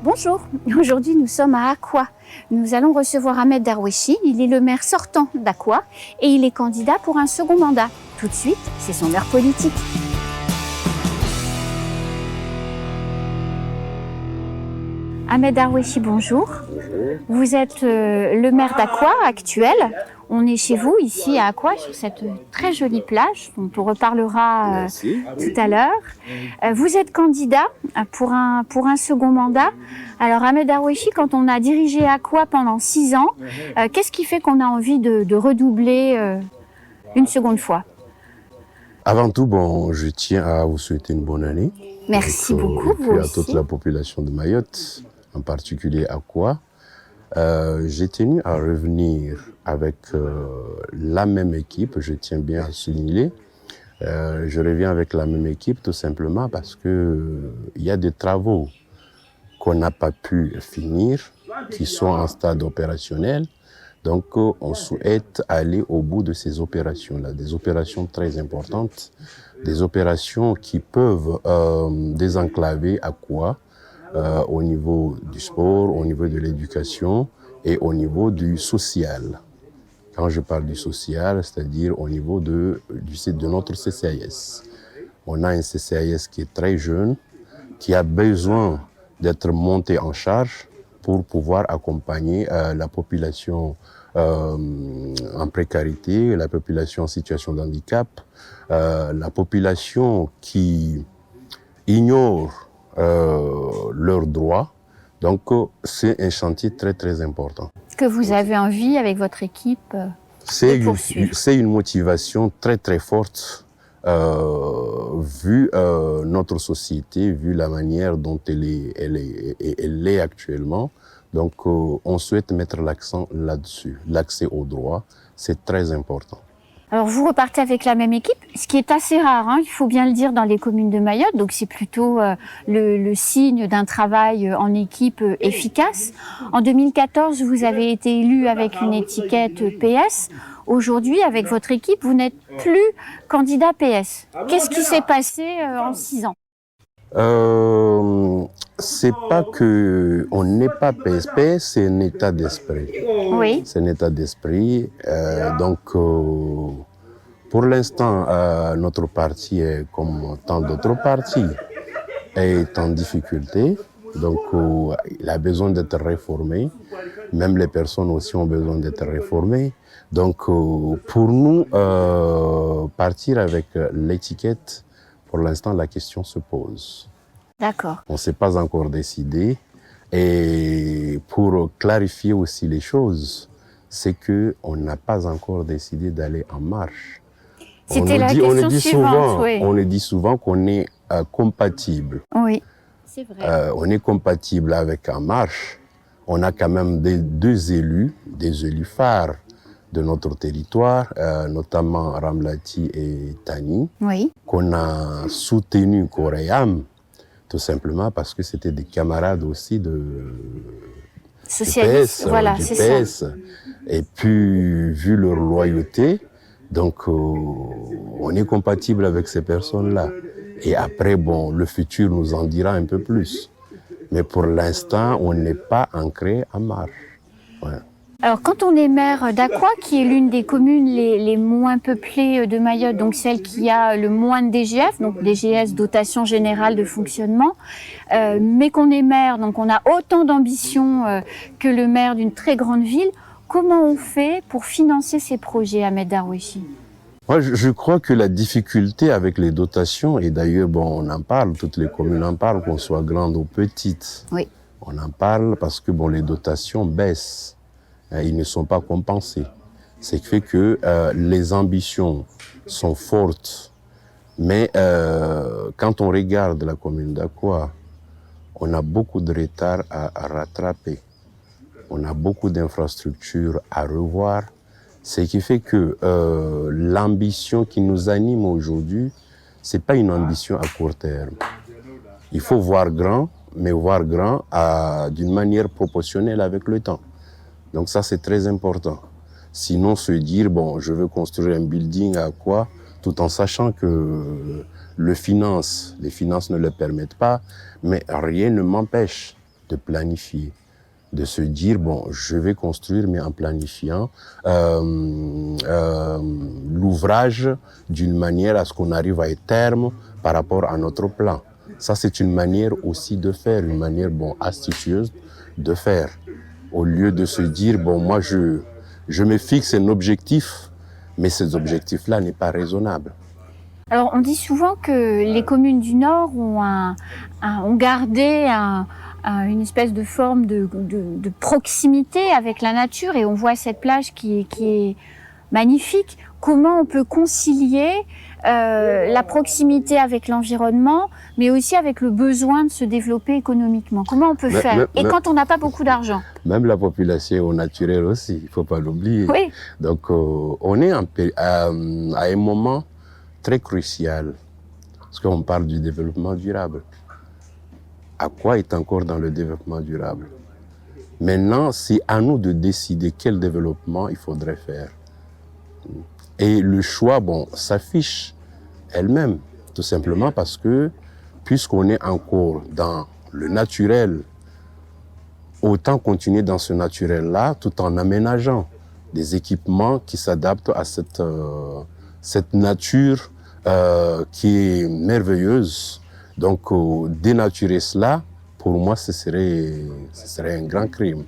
Bonjour, aujourd'hui nous sommes à Aqua. Nous allons recevoir Ahmed Darwechi, il est le maire sortant d'Aqua et il est candidat pour un second mandat. Tout de suite, c'est son heure politique. Ahmed Darwechi, bonjour. Vous êtes le maire d'Aqua actuel. On est chez vous, ici à Aqua, sur cette très jolie plage dont on reparlera tout à l'heure. Vous êtes candidat pour un second mandat. Alors Ahmed Darwechi, quand on a dirigé Aqua pendant 6 ans, qu'est-ce qui fait qu'on a envie de redoubler une seconde fois? Avant tout, je tiens à vous souhaiter une bonne année. Merci beaucoup, et puis à toute la population de Mayotte, en particulier Aqua. J'ai tenu à revenir avec la même équipe, je tiens bien à souligner. Je reviens avec la même équipe tout simplement parce que il y a des travaux qu'on n'a pas pu finir, qui sont en stade opérationnel. Donc on souhaite aller au bout de ces opérations-là, des opérations très importantes, des opérations qui peuvent désenclaver Aqua au niveau du sport, au niveau de l'éducation et au niveau du social. Quand je parle du social, c'est-à-dire au niveau de notre CCAS. On a un CCAS qui est très jeune, qui a besoin d'être monté en charge pour pouvoir accompagner la population en précarité, la population en situation de handicap, la population qui ignore leurs droits. Donc, c'est un chantier très, très important. Est-ce que vous avez envie, avec votre équipe, de poursuivre? C'est une motivation très, très forte, vu notre société, vu la manière dont elle est actuellement. Donc, on souhaite mettre l'accent là-dessus. L'accès aux droits, c'est très important. Alors vous repartez avec la même équipe, ce qui est assez rare, il faut bien le dire, dans les communes de Mayotte. Donc c'est plutôt le signe d'un travail en équipe efficace. En 2014, vous avez été élu avec une étiquette PS. Aujourd'hui, avec votre équipe, vous n'êtes plus candidat PS. Qu'est-ce qui s'est passé en 6 ans? C'est pas que on n'est pas PSP, c'est un état d'esprit. Oui. C'est un état d'esprit. Donc, pour l'instant, notre parti est comme tant d'autres partis, est en difficulté. Donc, il a besoin d'être réformé. Même les personnes aussi ont besoin d'être réformées. Donc, pour nous, partir avec l'étiquette, pour l'instant, la question se pose. D'accord. On ne s'est pas encore décidé. Et pour clarifier aussi les choses, c'est qu'on n'a pas encore décidé d'aller en marche. C'était la question suivante, oui. On dit souvent qu'on est compatible. Oui, c'est vrai. On est compatible avec En Marche. On a quand même des élus phares de notre territoire, notamment Ramlati et Tani, Oui. qu'on a soutenu Coréam, tout simplement parce que c'était des camarades aussi de Socialiste, PS, voilà, du c'est PS. ça. Et puis, vu leur loyauté, donc on est compatible avec ces personnes-là. Et après, le futur nous en dira un peu plus. Mais pour l'instant, on n'est pas ancré en marche. Ouais. Alors, quand on est maire d'Aqua, qui est l'une des communes les moins peuplées de Mayotte, donc celle qui a le moins de DGF, donc DGS, dotation générale de fonctionnement, mais qu'on est maire, donc on a autant d'ambition que le maire d'une très grande ville, comment on fait pour financer ces projets, Ahmed Darwechi? Moi, je crois que la difficulté avec les dotations, et d'ailleurs, on en parle, toutes les communes en parlent, qu'on soit grandes ou petites. Oui. On en parle parce que les dotations baissent. Ils ne sont pas compensés. Ce qui fait que les ambitions sont fortes. Mais quand on regarde la commune d'Aqua, on a beaucoup de retard à rattraper. On a beaucoup d'infrastructures à revoir. Ce qui fait que l'ambition qui nous anime aujourd'hui, c'est pas une ambition à court terme. Il faut voir grand, mais voir grand d'une manière proportionnelle avec le temps. Donc ça, c'est très important. Sinon, se dire, je veux construire un building à quoi, tout en sachant que les finances ne le permettent pas, mais rien ne m'empêche de planifier, de se dire, bon, je vais construire, mais en planifiant l'ouvrage d'une manière à ce qu'on arrive à un terme par rapport à notre plan. Ça, c'est une manière aussi de faire, une manière, bon, astucieuse de faire. Au lieu de se dire, bon, moi, je me fixe un objectif, mais cet objectif-là n'est pas raisonnable. Alors, on dit souvent que les communes du Nord ont gardé une espèce de forme de proximité avec la nature, et on voit cette plage qui est magnifique. Comment on peut concilier la proximité avec l'environnement, mais aussi avec le besoin de se développer économiquement? Comment on peut faire? Et quand on n'a pas beaucoup d'argent? Même la population est au naturel aussi, il ne faut pas l'oublier. Oui. Donc, on est à un moment très crucial, parce qu'on parle du développement durable. À quoi est encore dans le développement durable? Maintenant, c'est à nous de décider quel développement il faudrait faire. Et le choix, bon, s'affiche elle-même, tout simplement parce que, puisqu'on est encore dans le naturel, autant continuer dans ce naturel-là, tout en aménageant des équipements qui s'adaptent à cette nature qui est merveilleuse. Donc, dénaturer cela, pour moi, ce serait un grand crime.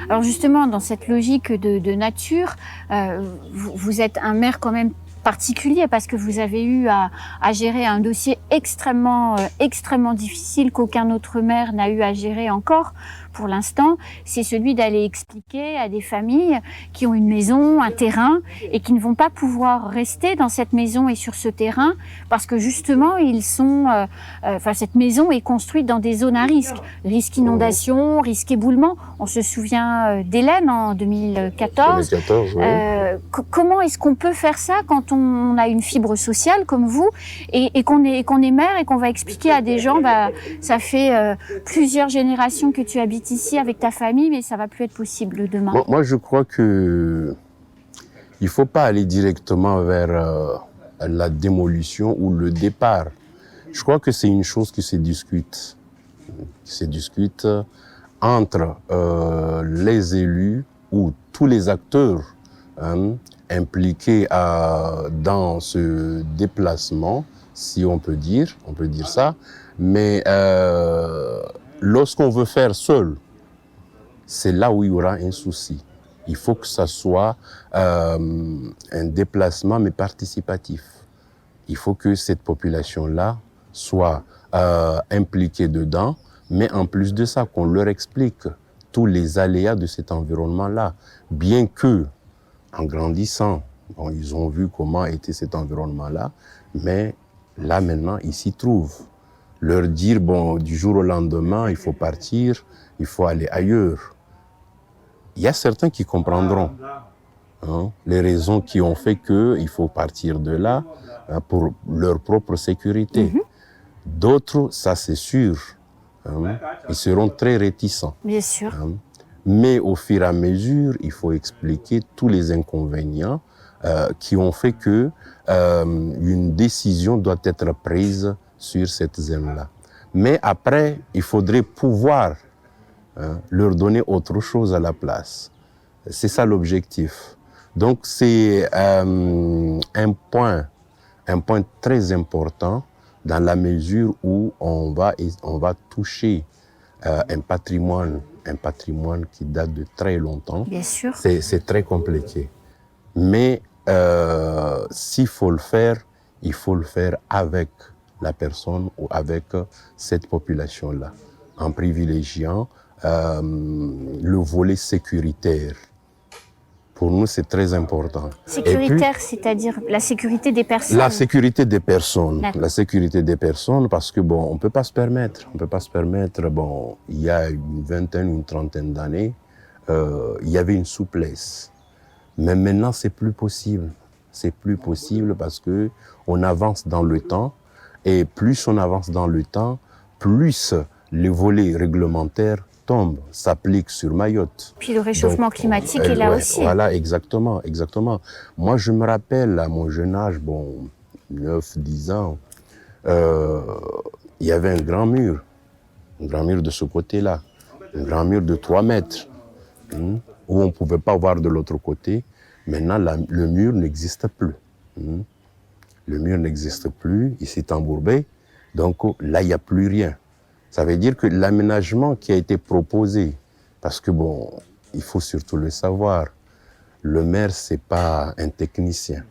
Alors justement, dans cette logique de nature, vous êtes un maire quand même particulier, parce que vous avez eu à gérer un dossier extrêmement difficile qu'aucun autre maire n'a eu à gérer encore pour l'instant. C'est celui d'aller expliquer à des familles qui ont une maison, un terrain, et qui ne vont pas pouvoir rester dans cette maison et sur ce terrain, parce que justement, cette maison est construite dans des zones à risque inondation, risque éboulement. On se souvient d'Hélène en 2014. 2014, oui. Comment est-ce qu'on peut faire ça quand on a une fibre sociale comme vous, et qu'on est maire, et qu'on va expliquer à des gens, ça fait plusieurs générations que tu habites ici avec ta famille, mais ça va plus être possible demain? Moi, je crois que il faut pas aller directement vers la démolition ou le départ. Je crois que c'est une chose qui se discute. Entre les élus ou tous les acteurs impliqués dans ce déplacement, si on peut dire ça. Mais lorsqu'on veut faire seul, c'est là où il y aura un souci. Il faut que ça soit un déplacement, mais participatif. Il faut que cette population-là soit impliquée dedans, mais en plus de ça, qu'on leur explique tous les aléas de cet environnement-là. Bien que, en grandissant, bon, ils ont vu comment était cet environnement-là, mais là maintenant, ils s'y trouvent. Leur dire, bon, du jour au lendemain, il faut partir, il faut aller ailleurs. Il y a certains qui comprendront les raisons qui ont fait qu'il faut partir de là pour leur propre sécurité. D'autres, ça c'est sûr, ils seront très réticents. Bien sûr. Mais au fur et à mesure, il faut expliquer tous les inconvénients qui ont fait que une décision doit être prise sur cette zone-là. Mais après, il faudrait pouvoir leur donner autre chose à la place. C'est ça l'objectif. Donc c'est un point très important dans la mesure où on va toucher un patrimoine qui date de très longtemps. Bien sûr. C'est très compliqué. Mais s'il faut le faire, il faut le faire avec la personne ou avec cette population-là, en privilégiant le volet sécuritaire. Pour nous, c'est très important. Sécuritaire, c'est-à-dire la sécurité des personnes? La sécurité des personnes. La sécurité des personnes, parce que bon, on peut pas se permettre. Bon, il y a une vingtaine, une trentaine d'années, il y avait une souplesse. Mais maintenant, c'est plus possible. C'est plus possible parce que on avance dans le temps, et plus on avance dans le temps, plus le volet réglementaire tombe, s'applique sur Mayotte. Puis le réchauffement climatique est là aussi. Voilà, exactement. Moi, je me rappelle, à mon jeune âge, bon, 9-10 ans, il y avait un grand mur de ce côté-là. un grand mur de 3 mètres, où on ne pouvait pas voir de l'autre côté. Maintenant, le mur n'existe plus. Le mur n'existe plus, il s'est embourbé, donc là, il n'y a plus rien. Ça veut dire que l'aménagement qui a été proposé, parce que bon, il faut surtout le savoir, le maire, c'est pas un technicien.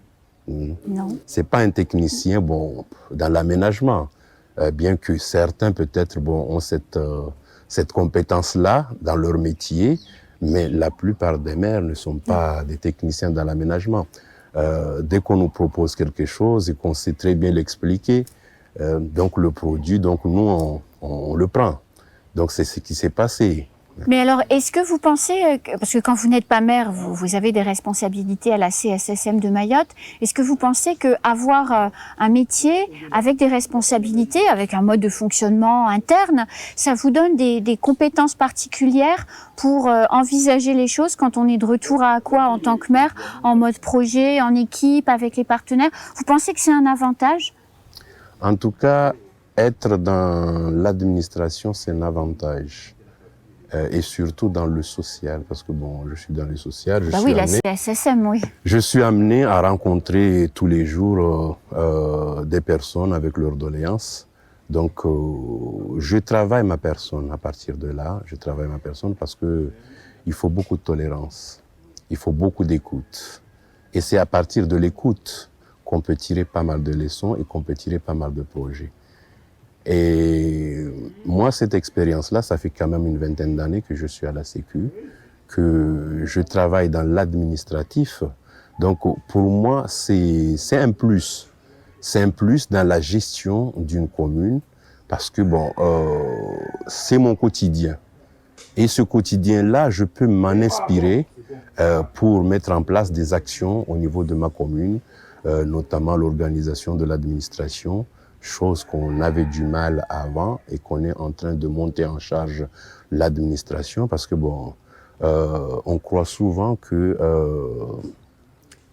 Non. C'est pas un technicien bon, dans l'aménagement, bien que certains peut-être bon, ont cette compétence-là dans leur métier, mais la plupart des maires ne sont pas des techniciens dans l'aménagement. Dès qu'on nous propose quelque chose et qu'on sait très bien l'expliquer, donc le produit, donc nous on le prend. Donc c'est ce qui s'est passé. Mais alors, est-ce que vous pensez, parce que quand vous n'êtes pas maire, vous avez des responsabilités à la CSSM de Mayotte, est-ce que vous pensez qu'avoir un métier avec des responsabilités, avec un mode de fonctionnement interne, ça vous donne des compétences particulières pour envisager les choses quand on est de retour à Aqua en tant que maire, en mode projet, en équipe, avec les partenaires? Vous pensez que c'est un avantage? En tout cas, être dans l'administration, c'est un avantage. Et surtout dans le social, parce que bon, je suis dans le social. Oui, la CSSM, oui. Je suis amené à rencontrer tous les jours des personnes avec leurs doléances. Donc, je travaille ma personne à partir de là. Je travaille ma personne parce que il faut beaucoup de tolérance, il faut beaucoup d'écoute. Et c'est à partir de l'écoute qu'on peut tirer pas mal de leçons et qu'on peut tirer pas mal de projets. Et moi, cette expérience-là, ça fait quand même une vingtaine d'années que je suis à la Sécu, que je travaille dans l'administratif. Donc, pour moi, c'est un plus. C'est un plus dans la gestion d'une commune parce que, bon, c'est mon quotidien. Et ce quotidien-là, je peux m'en inspirer pour mettre en place des actions au niveau de ma commune, notamment l'organisation de l'administration, chose qu'on avait du mal avant et qu'on est en train de monter en charge l'administration parce que bon, on croit souvent que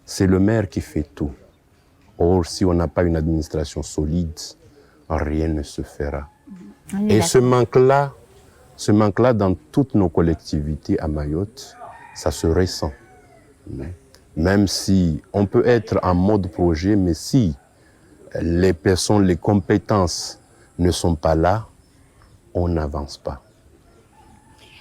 c'est le maire qui fait tout. Or, si on n'a pas une administration solide, rien ne se fera. Et ce manque-là dans toutes nos collectivités à Mayotte, ça se ressent. Même si on peut être en mode projet, mais si les personnes, les compétences ne sont pas là, on n'avance pas.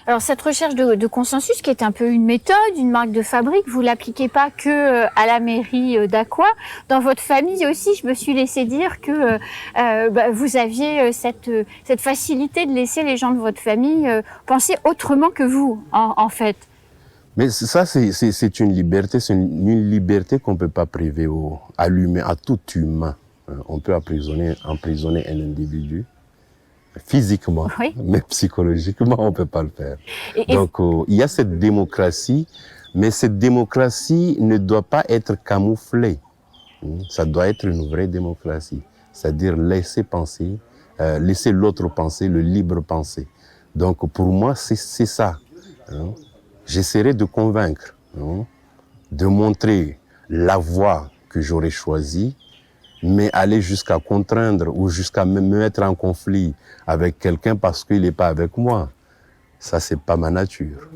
Alors cette recherche de consensus qui est un peu une méthode, une marque de fabrique, vous l'appliquez pas que à la mairie d'Aqua. Dans votre famille aussi, je me suis laissé dire que vous aviez cette facilité de laisser les gens de votre famille penser autrement que vous, en fait. Mais ça, c'est une liberté, qu'on ne peut pas priver à tout humain. On peut emprisonner un individu physiquement, oui. Mais psychologiquement, on ne peut pas le faire. Donc, il y a cette démocratie, mais cette démocratie ne doit pas être camouflée. Ça doit être une vraie démocratie, c'est-à-dire laisser penser, laisser l'autre penser, le libre penser. Donc, pour moi, c'est ça. J'essaierai de convaincre, de montrer la voie que j'aurais choisie, mais aller jusqu'à contraindre ou jusqu'à me mettre en conflit avec quelqu'un parce qu'il n'est pas avec moi, ça, c'est pas ma nature.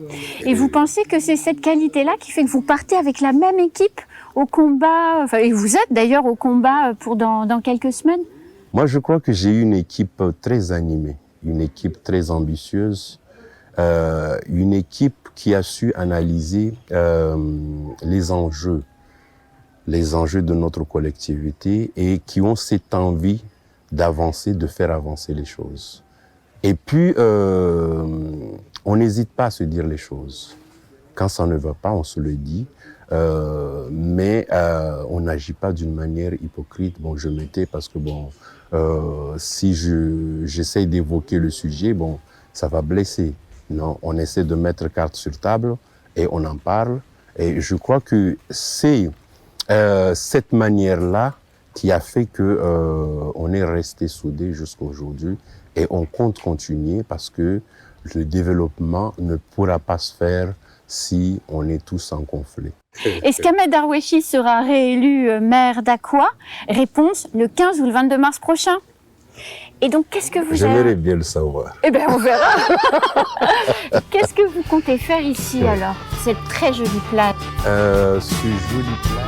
Et vous pensez que c'est cette qualité-là qui fait que vous partez avec la même équipe au combat, enfin, et vous êtes d'ailleurs au combat pour dans quelques semaines? Moi, je crois que j'ai eu une équipe très animée, une équipe très ambitieuse, une équipe qui a su analyser les enjeux de notre collectivité et qui ont cette envie d'avancer, de faire avancer les choses. Et puis, on n'hésite pas à se dire les choses. Quand ça ne va pas, on se le dit, mais on n'agit pas d'une manière hypocrite. Bon, je m'étais parce que bon, si j'essaye d'évoquer le sujet, bon, ça va blesser. Non, on essaie de mettre carte sur table et on en parle. Et je crois que c'est cette manière-là qui a fait que on est resté soudés jusqu'à aujourd'hui et on compte continuer parce que le développement ne pourra pas se faire si on est tous en conflit. Est-ce qu'Ahmed Darwechi sera réélu maire d'Aqua? Réponse, le 15 ou le 22 mars prochain. Et donc, qu'est-ce que vous J'aimerais avez... bien le savoir. Eh bien, on verra. Qu'est-ce que vous comptez faire ici alors, cette très jolie plage? Ce joli plat.